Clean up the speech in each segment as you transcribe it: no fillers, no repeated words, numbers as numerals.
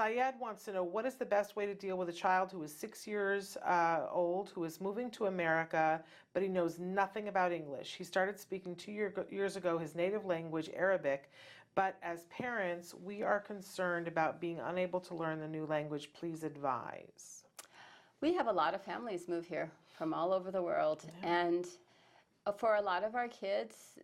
Syed wants to know, what is the best way to deal with a child who is 6 years old, who is moving to America, but he knows nothing about English? He started speaking 2 years ago his native language, Arabic, but as parents, we are concerned about being unable to learn the new language. Please advise. We have a lot of families move here from all over the world, and for a lot of our kids,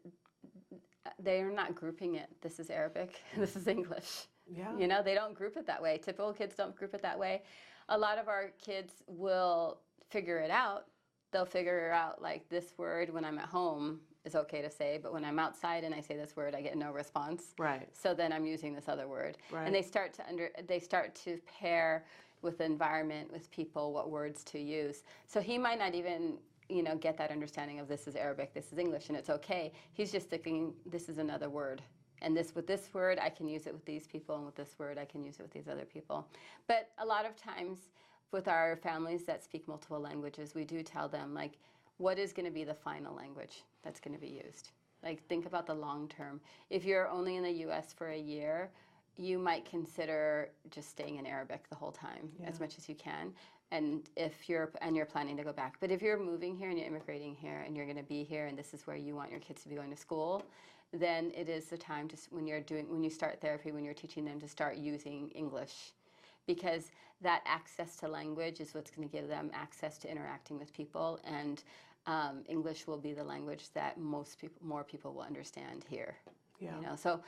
they are not grouping it. This is Arabic, this is English. Yeah. You know, they don't group it that way. Typical kids don't group it that way. A lot of our kids will figure it out. They'll figure out, like, this word when I'm at home is okay to say, but when I'm outside and I say this word, I get no response. Right. So then I'm using this other word. Right. And they start to pair with the environment, with people, what words to use. So he might not even, you know, get that understanding of this is Arabic, this is English, and it's okay. He's just thinking, this is another word. And with this word, I can use it with these people, and with this word, I can use it with these other people. But a lot of times, with our families that speak multiple languages, we do tell them, like, what is going to be the final language that's going to be used? Like, think about the long term. If you're only in the U.S. for a year, you might consider just staying in Arabic the whole time, as much as you can. And if you're planning to go back. But if you're moving here and you're immigrating here and you're going to be here and this is where you want your kids to be going to school, then it is the time to, when you start therapy, when you're teaching them, to start using English, because that access to language is what's going to give them access to interacting with people, and English will be the language that more people will understand here. Yeah. You know, so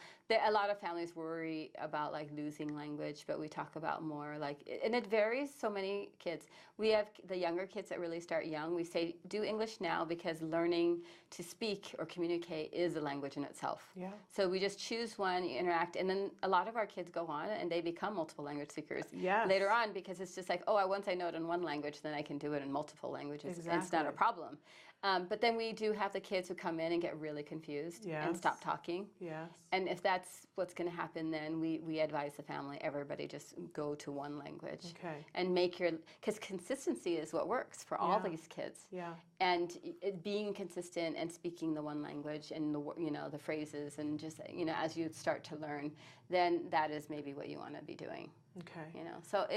a lot of families worry about, like, losing language, but we talk about more, like, and it varies. So many kids, we have the younger kids that really start young. We say do English now because learning to speak or communicate is a language in itself. Yeah. So we just choose one, you interact, and then a lot of our kids go on and they become multiple language speakers later on, because it's just like, oh, once I know it in one language, then I can do it in multiple languages. Exactly. It's not a problem. But then we do have the kids who come in and get really confused and stop talking. Yes. And if that's what's going to happen, then we advise the family, everybody just go to one language. Okay. And because consistency is what works for all these kids. Yeah. And being consistent and speaking the one language and the phrases, and just, you know, as you start to learn, then that is maybe what you want to be doing. Okay. You know, so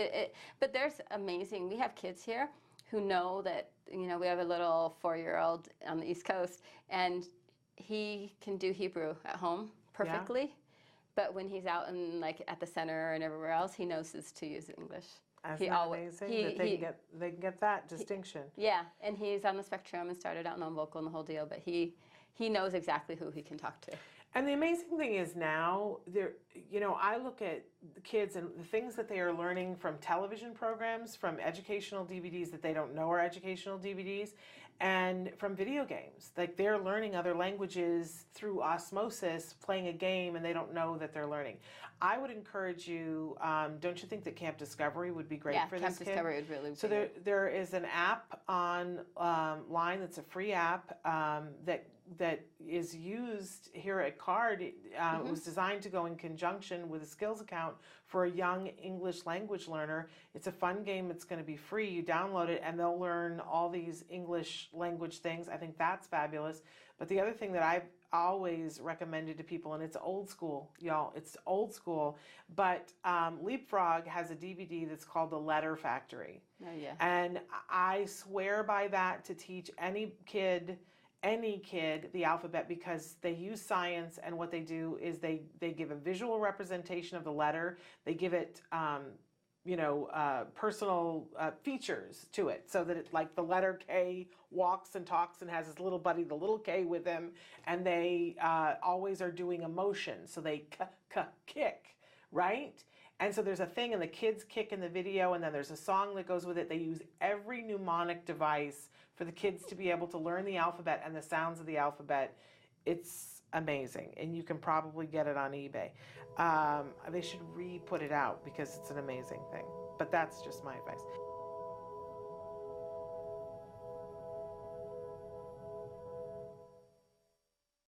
but there's amazing, we have kids here who know that, you know, we have a little 4-year-old on the East Coast, and he can do Hebrew at home perfectly, but when he's out and, like, at the center and everywhere else, he knows to use English. Isn't that amazing that they can get that distinction? Yeah, and he's on the spectrum and started out non-vocal and the whole deal, but he knows exactly who he can talk to. And the amazing thing is now, you know, I look at the kids and the things that they are learning from television programs, from educational DVDs that they don't know are educational DVDs, and from video games. Like, they're learning other languages through osmosis, playing a game, and they don't know that they're learning. I would encourage you, don't you think that Camp Discovery would be great for this kid? Camp Discovery would really be So there is an app online that's a free app that is used here at CARD. It was designed to go in conjunction with a skills account for a young English language learner. It's a fun game. It's going to be free. You download it and they'll learn all these English language things. I think that's fabulous. But the other thing that I've always recommended to people, and it's old school, y'all, it's old school, but Leapfrog has a DVD that's called The Letter Factory. Oh, yeah. And I swear by that to teach any kid the alphabet, because they use science, and what they do is they give a visual representation of the letter. They give it personal features to it, so that it, like, the letter K walks and talks and has his little buddy, the little K, with him, and they always are doing emotion. So they kick, right? And so there's a thing, and the kids kick in the video, and then there's a song that goes with it. They use every mnemonic device for the kids to be able to learn the alphabet and the sounds of the alphabet. It's amazing, and you can probably get it on eBay. They should re-put it out because it's an amazing thing. But that's just my advice.